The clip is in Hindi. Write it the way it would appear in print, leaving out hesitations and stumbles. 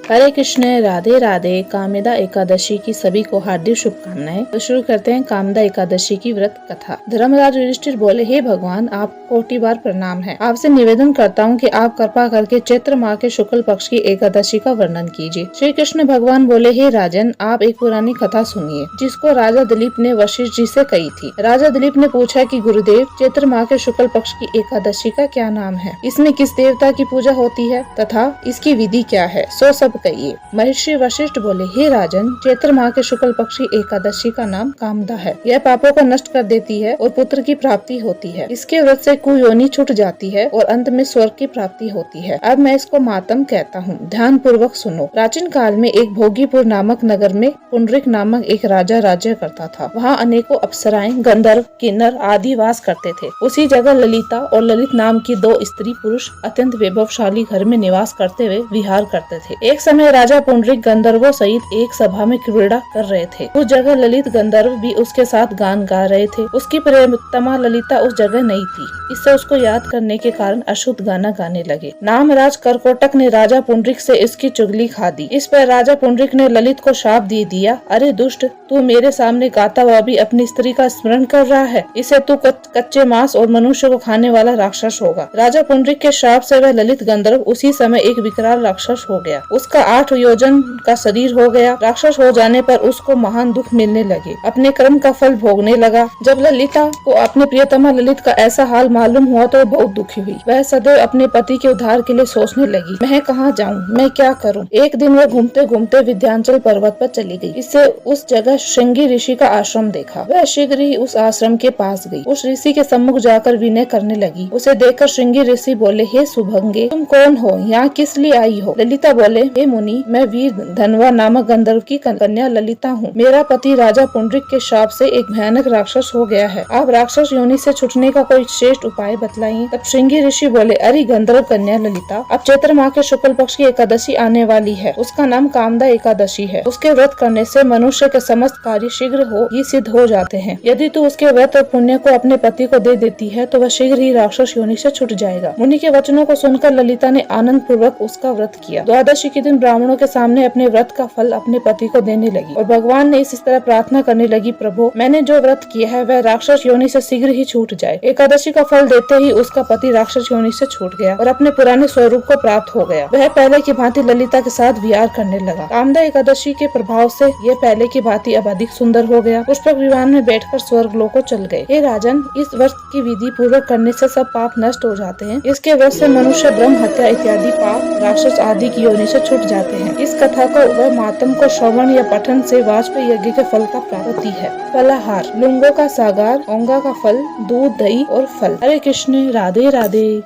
हरे कृष्ण, राधे राधे। कामदा एकादशी की सभी को हार्दिक शुभकामनाएं। तो शुरू करते हैं कामदा एकादशी की व्रत कथा। धर्मराज युधिष्ठिर बोले, हे भगवान, आप कोटि बार प्रणाम है। आपसे निवेदन करता हूँ कि आप कृपा करके चैत्र माह के शुक्ल पक्ष की एकादशी का वर्णन कीजिए। श्री कृष्ण भगवान बोले, हे राजन, आप एक पुरानी कथा सुनिए जिसको राजा दिलीप ने वशिष्ठ जी से कही थी। राजा दिलीप ने पूछा कि गुरुदेव, चैत्र माह के शुक्ल पक्ष की एकादशी का क्या नाम है? इसमें किस देवता की पूजा होती है तथा इसकी विधि क्या है? सो सब कहिए। महर्षि वशिष्ठ बोले, हे राजन, चैत्र माह के शुक्ल पक्षी एकादशी का नाम कामदा है। यह पापों को नष्ट कर देती है और पुत्र की प्राप्ति होती है। इसके व्रत से कुयोनि छूट जाती है और अंत में स्वर्ग की प्राप्ति होती है। अब मैं इसको मातम कहता हूँ, ध्यान पूर्वक सुनो। प्राचीन काल में एक भोगीपुर नामक नगर में पुंडरीक नामक एक राजा राज्य करता था। वहाँ अनेकों अप्सराएं, गंधर्व, किन्नर आदि वास करते थे। उसी जगह ललिता और ललित नाम की दो स्त्री पुरुष अत्यंत वैभवशाली घर में निवास करते हुए विहार करते थे। एक समय राजा पुंडरीक गंधर्वों सहित एक सभा में क्रीड़ा कर रहे थे। उस जगह ललित गंधर्व भी उसके साथ गान गा रहे थे। उसकी प्रेमतमा ललिता उस जगह नहीं थी। इससे उसको याद करने के कारण अशुद्ध गाना गाने लगे। नामराज करकोटक ने राजा पुंडरीक से इसकी चुगली खा दी। इस पर राजा पुंडरीक ने ललित को शाप दे दिया, अरे दुष्ट, तू मेरे सामने गाता हुआ भी अपनी स्त्री का स्मरण कर रहा है। इसे तू कच्चे मांस और मनुष्य को खाने वाला राक्षस होगा। राजा पुंडरीक के शाप से वह ललित गंधर्व उसी समय एक विकराल राक्षस हो गया। उसका 8 योजन का शरीर हो गया। राक्षस हो जाने पर उसको महान दुख मिलने लगे। अपने कर्म का फल भोगने लगा। जब ललिता को अपने प्रियतमा ललित का ऐसा हाल मालूम हुआ तो बहुत दुखी हुई। वह सदैव अपने पति के उद्धार के लिए सोचने लगी, मैं कहाँ जाऊँ, मैं क्या करूँ। एक दिन वह घूमते घूमते विंध्याचल पर्वत पर चली गई। इससे उस जगह श्रृंगी ऋषि का आश्रम देखा। वह शीघ्र ही उस आश्रम के पास गई। उस ऋषि के सम्मुख जाकर विनय करने लगी। उसे देखकर श्रृंगी ऋषि बोले, हे सुभंगे, तुम कौन हो, यहाँ किस लिए आई हो? ललिता बोले, हे मुनि, मैं वीर धनवा नामक गंधर्व की कन्या ललिता हूँ। मेरा पति राजा पुंडरीक के शाप से एक भयानक राक्षस हो गया है। आप राक्षस योनि से छुटने का कोई श्रेष्ठ उपाय बतलाइए। तब श्रृंगी ऋषि बोले, अरे गंधर्व कन्या ललिता, अब चैत्र माह के शुक्ल पक्ष की एकादशी आने वाली है। उसका नाम कामदा एकादशी है। उसके व्रत करने से मनुष्य के समस्त कार्य शीघ्र ही सिद्ध हो जाते हैं। यदि तू उसके व्रत और पुण्य को अपने पति को दे देती है तो वह शीघ्र ही राक्षस योनि से छूट जाएगा। मुनि के वचनों को सुनकर ललिता ने आनंद पूर्वक उसका व्रत किया। द्वादशी के दिन ब्राह्मणों के सामने अपने व्रत का फल अपने पति को देने लगी और भगवान ने इस तरह प्रार्थना करने लगी, प्रभु, मैंने जो व्रत किया है वह राक्षस योनि से शीघ्र ही छूट जाए। एकादशी का फल देते ही उसका पति राक्षस योनि से छूट गया और अपने पुराने स्वरूप को प्राप्त हो गया। वह पहले की भांति ललिता के साथ विहार करने लगा। कामदा एकादशी के प्रभाव से यह पहले की भांति अब अधिक सुंदर हो गया। पुष्पक विमान में बैठकर स्वर्ग लोक को चल गए। हे राजन, इस व्रत की विधि पूर्वक करने से सब पाप नष्ट हो जाते हैं। इसके व्रत से मनुष्य ब्रह्म हत्या इत्यादि पाप, राक्षस आदि की योनि से छूट जाते हैं। इस कथा को व मातम को श्रवण या पठन से वाजपेयी यज्ञ के फल का प्राप्ति है। फलाहार, लुंगो का सागार, ओंगा का फल, दूध, दही और फल। हरे कृष्ण, राधे राधे।